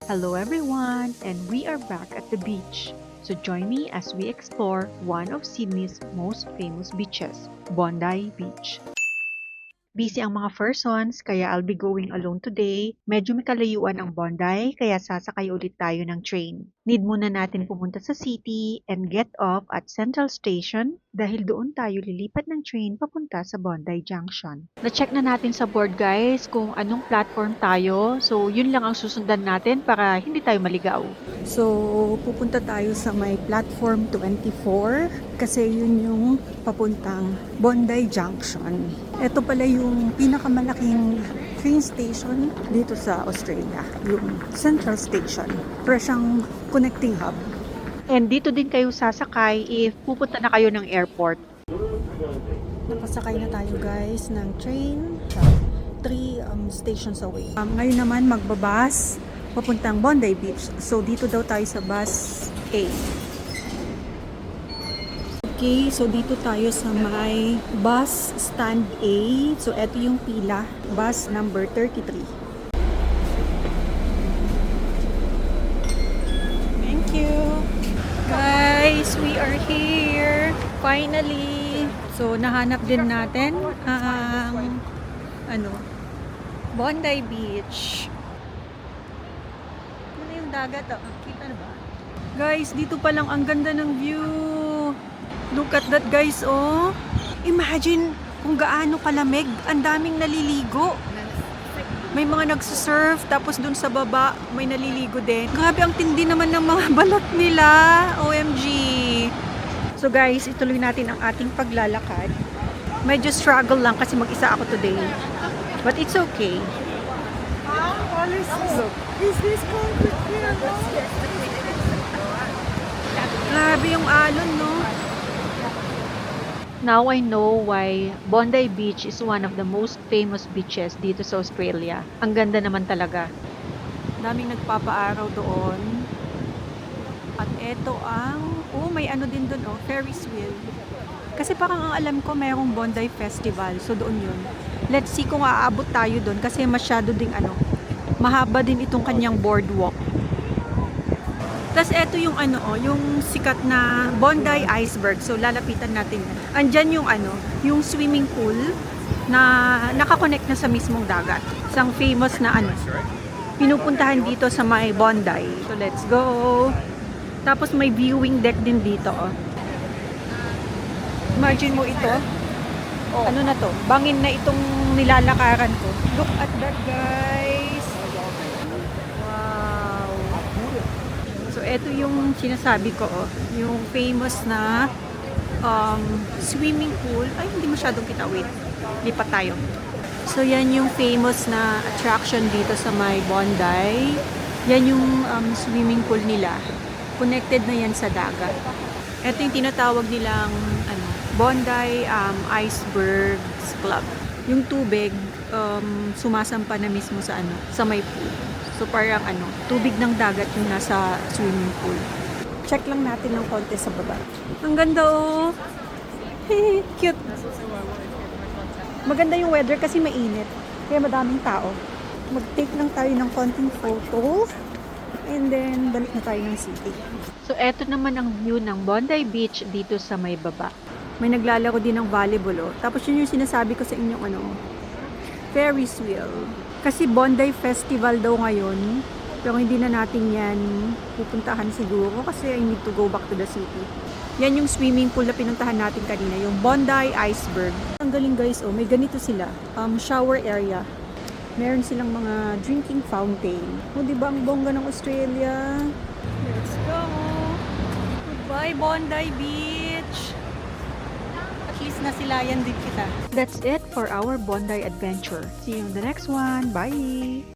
Hello everyone, and we are back at the beach. So join me as we explore one of Sydney's most famous beaches, Bondi Beach. Busy ang mga persons, kaya I'll be going alone today. Medyo may kalayuan ang Bondi, kaya sasakay ulit tayo ng train. Need muna natin pumunta sa city and get off at Central Station dahil doon tayo lilipat ng train papunta sa Bondi Junction. Na-check na natin sa board guys kung anong platform tayo, so yun lang ang susundan natin para hindi tayo maligaw. So, pupunta tayo sa may platform 24 kasi yun yung papuntang Bondi Junction. Ito pala yung pinakamalaking train station dito sa Australia, yung Central Station. Para siyang connecting hub. And dito din kayo sasakay if pupunta na kayo ng airport. Nakasakay na tayo guys ng train. 3 stations away. Ngayon naman magbabas papuntang Bondi Beach. So dito daw tayo sa bus A. Okay, so dito tayo sa may bus stand A. So eto yung pila, bus number 33. Thank you. Guys, we are here finally. So nahanap din natin ang Bondi Beach. Ano yung dagat? Kita na ba? Guys, dito pa lang ang ganda ng view. Look at that guys, oh. Imagine kung gaano kalamig. Ang daming naliligo. May mga nagsusurf, tapos dun sa baba may naliligo din. Grabe, ang tindi naman ng mga balat nila. OMG. So guys, ituloy natin ang ating paglalakad. Medyo struggle lang kasi mag-isa ako today. But it's okay. Is this concrete here? Grabe yung alon, no? Now I know why Bondi Beach is one of the most famous beaches dito sa Australia. Ang ganda naman talaga. Daming nagpapaaraw doon. At eto ang, may ano din doon, Ferris wheel. Kasi parang ang alam ko mayroong Bondi Festival. So doon yun. Let's see kung aabot tayo doon kasi masyado ding mahaba din itong kanyang boardwalk. Tapos eto yung yung sikat na Bondi Iceberg. So lalapitan natin yan. Andyan yung yung swimming pool na nakakonect na sa mismong dagat. Isang famous na pinupuntahan dito sa may Bondi. So let's go. Tapos may viewing deck din dito, Imagine mo ito. Ano na to? Bangin na itong nilalakaran ko. Look at that, guys. Wow. So, ito yung sinasabi ko, yung famous na swimming pool. Ay, hindi masyadong kita. Wait. Lipat tayo. So, yan yung famous na attraction dito sa may Bondi. Yan yung swimming pool nila. Connected na yan sa dagat. Ito yung tinatawag nilang Bondi Icebergs Club. Yung tubig sumasampa na mismo sa sa may pool. So parang tubig ng dagat yung nasa swimming pool. Check lang natin ng konti sa baba. Ang ganda, oh. Cute. Maganda yung weather kasi mainit. Kaya madaming tao. Mag-take lang tayo ng konting photo. And then balik na tayo ng city. So eto naman ang view ng Bondi Beach dito sa may baba. May naglalaro din ng volleyball, Tapos yun yung sinasabi ko sa inyong Ferris wheel. Kasi Bondi Festival daw ngayon. Pero hindi na natin yan pupuntahan siguro kasi I need to go back to the city. Yan yung swimming pool na pinuntahan natin kanina, yung Bondi Iceberg. Ang galing guys, may ganito sila. Shower area. Meron silang mga drinking fountain. Diba ang bongga ng Australia? Let's go! Goodbye, Bondi Beach! At least nasilayan din kita. That's it for our Bondi adventure. See you in the next one. Bye!